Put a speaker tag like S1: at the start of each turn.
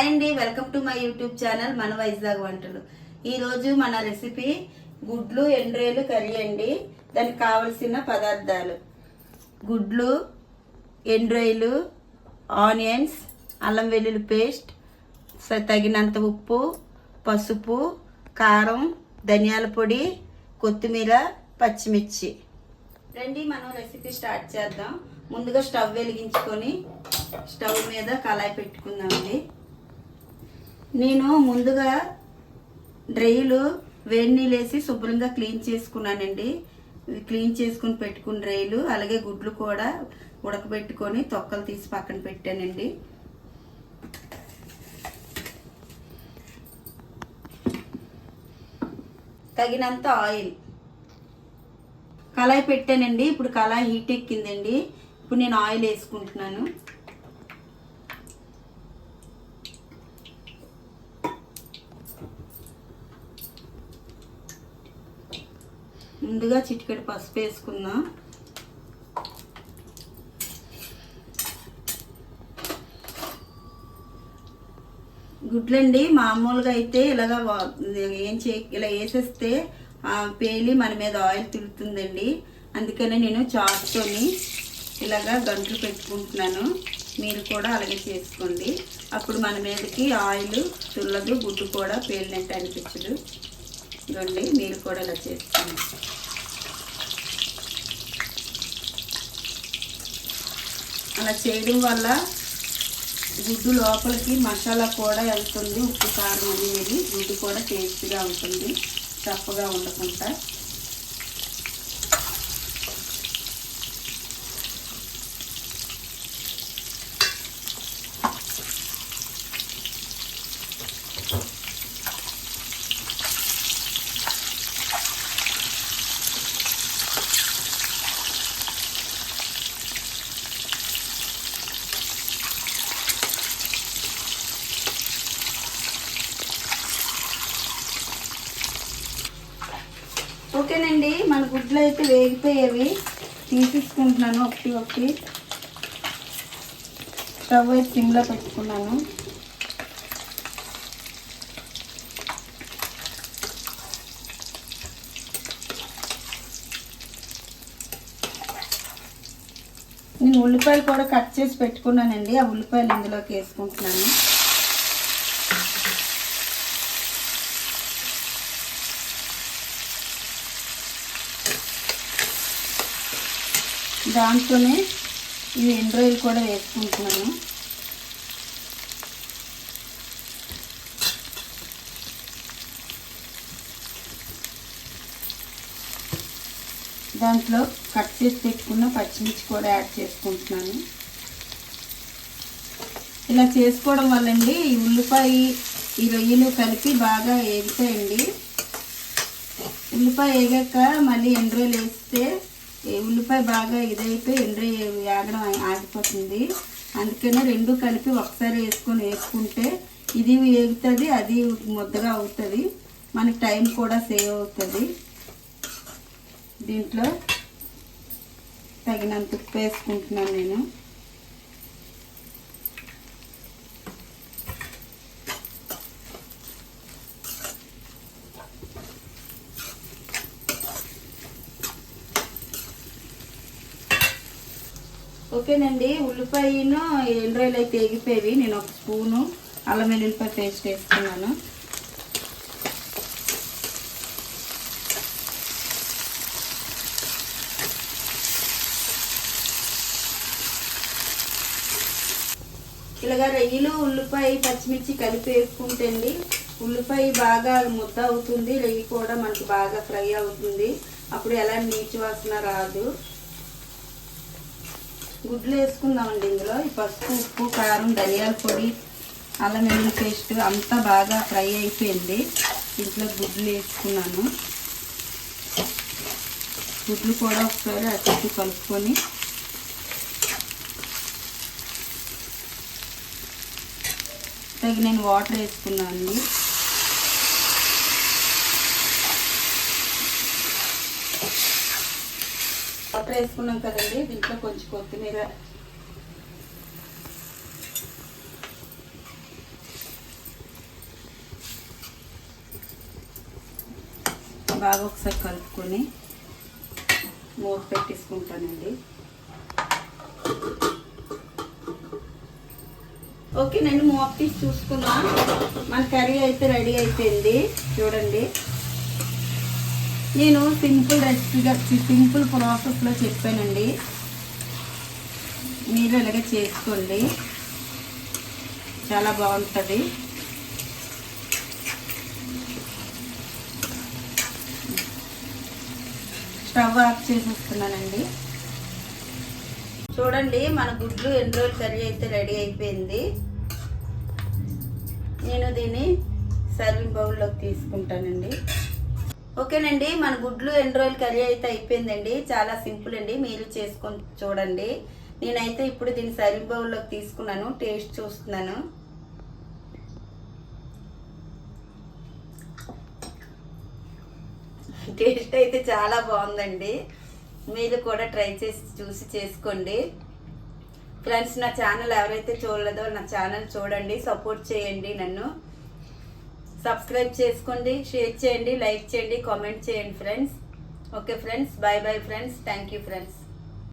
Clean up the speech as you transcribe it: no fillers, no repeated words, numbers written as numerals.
S1: Hi అండి, welcome to my YouTube channel మన వైజాగ్ వంటలు. ఈరోజు మన రెసిపీ గుడ్లు ఎండ్రేలు కర్రీ అండి. దానికి కావలసిన పదార్థాలు: గుడ్లు, ఎండ్రేలు, ఆనియన్స్, అల్లం వెల్లుల్లి పేస్ట్, తగినంత ఉప్పు, పసుపు, కారం, ధనియాల పొడి, కొత్తిమీర, పచ్చిమిర్చి. రండి మనం రెసిపీ స్టార్ట్ చేద్దాం. ముందుగా స్టవ్ వెలిగించుకొని స్టవ్ మీద కళాయి పెట్టుకుందామండి. నేను ముందుగా డ్రైలు వేడి నీళ్ళు వేసి శుభ్రంగా క్లీన్ చేసుకున్నానండి. క్లీన్ చేసుకుని పెట్టుకున్న డ్రైలు, అలాగే గుడ్లు కూడా ఉడకబెట్టుకొని తొక్కలు తీసి పక్కన పెట్టానండి. తగినంత ఆయిల్, కళాయి పెట్టానండి. ఇప్పుడు కళాయి హీట్ ఎక్కిందండి. ఇప్పుడు నేను ఆయిల్ వేసుకుంటున్నాను. ముందుగా చిటికెడు పసుపు వేసుకుందాం. గుడ్లండి మామూలుగా అయితే ఇలా వేసేస్తే పేలి మన మీద ఆయిల్ తిరుగుతుందండి. అందుకనే నేను చాకుతోని ఇలాగా గంటలు పెట్టుకుంటున్నాను. మీరు కూడా అలాగే చేసుకోండి. అప్పుడు మన మీదకి ఆయిల్ తుల్లదు, గుడ్డు కూడా పేలినట్టు అనిపించదు. ఇవ్వండి, మీరు కూడా ఇలా చేసుకోండి. అలా చేయడం వల్ల గుడ్డు లోపలికి మసాలా కూడా వెళ్తుంది, ఉప్పు కారం అనేది. గుడ్డు కూడా టేస్ట్గా ఉంటుంది, చప్పగా ఉండకుండా. ఓకేనండి, మన గుడ్లు అయితే వేగిపోయేవి. తీసేసుకుంటున్నాను ఒకటి ఒకటి. స్టవ్ అయితే సిమ్లో పెట్టుకున్నాను. నేను ఉల్లిపాయలు కూడా కట్ చేసి పెట్టుకున్నానండి. ఆ ఉల్లిపాయలు ఇందులోకి వేసుకుంటున్నాను. దాంట్లోనే ఇవి ఎండ్రాయిలు కూడా వేసుకుంటున్నాను. దాంట్లో కట్ చేసి పెట్టుకున్న పచ్చిమిర్చి కూడా యాడ్ చేసుకుంటున్నాను. ఇలా చేసుకోవడం వల్లండి ఈ ఉల్లిపాయ, ఈ రొయ్యలు కలిపి బాగా వేగుతాయండి. ఉల్లిపాయ వేగాక మళ్ళీ ఎండ్రాయిలు వేస్తే ఉల్లిపాయ బాగా ఇదైతే ఎండ్రాయి వేగడం ఆగిపోతుంది. అందుకనే రెండు కలిపి ఒకసారి వేసుకుంటే ఇది వేగుతుంది, అది ముద్దగా అవుతుంది. మనకి టైం కూడా సేవ్ అవుతుంది. దీంట్లో తగినంత ఉప్పు వేసుకుంటున్నాను నేను. ఓకేనండి, ఉల్లిపాయను ఎండ్రాయిలు అయితే వేగిపోయి నేను ఒక స్పూను అల్లం వెల్లుల్లిపాయ పేస్ట్ వేసుకున్నాను. ఇలాగా రొయ్యలు, ఉల్లిపాయ, పచ్చిమిర్చి కలిపి వేసుకుంటే అండి ఉల్లిపాయ బాగా ముద్ద అవుతుంది, రొయ్యి కూడా మనకు బాగా ఫ్రై అవుతుంది. అప్పుడు ఎలాంటి నీచు వాసన రాదు. గుడ్లు వేసుకుందామండి. ఇందులో ఈ పసుపు, ఉప్పు, కారం, ధనియాల పొడి, అల్లం వెల్లుల్లి పేస్ట్ అంతా బాగా ఫ్రై అయిపోయింది. ఇంట్లో గుడ్లు వేసుకున్నాను. గుడ్లు కూడా ఒకసారి అటు కలుపుకొని నేను వాటర్ వేసుకున్నాను అండి. వాటర్ వేసుకున్నాం కదండి. దీంట్లో కొంచెం కొత్తిమీర, బాగా ఒకసారి కలుపుకొని మూత పెట్టేసుకుంటానండి. ఓకే, నేను మూత తీసి చూసుకున్నా. మన కర్రీ అయితే రెడీ అయిపోయింది. చూడండి, నేను సింపుల్ రెసిపీగా సింపుల్ ప్రాసెస్లో చెప్పానండి. మీరు ఇలాగే చేసుకోండి, చాలా బాగుంటుంది. స్టవ్ ఆఫ్ చేసేస్తున్నానండి. చూడండి, మన గుడ్లు ఎండ్రోల్ కర్రీ అయితే రెడీ అయిపోయింది. నేను దీన్ని సర్వింగ్ బౌల్లోకి తీసుకుంటానండి. ఓకేనండి, మన గుడ్లు ఎండ్రోల్ కర్రీ అయితే అయిపోయిందండి. చాలా సింపుల్ అండి, మీరు చేసుకొని చూడండి. నేనైతే ఇప్పుడు దీన్ని సర్వింగ్ బౌల్లోకి తీసుకున్నాను. టేస్ట్ చూస్తున్నాను. టేస్ట్ అయితే చాలా బాగుందండి. మీరు కూడా ట్రై చేసి చూసి చేసుకోండి ఫ్రెండ్స్. నా ఛానల్ ఎవరైతే చూడలేదో నా ఛానల్ చూడండి, సపోర్ట్ చేయండి. నన్ను సబ్స్క్రైబ్ చేసుకోండి, షేర్ చేయండి, లైక్ చేయండి, కామెంట్ చేయండి friends. Okay friends, bye bye friends. Thank you friends.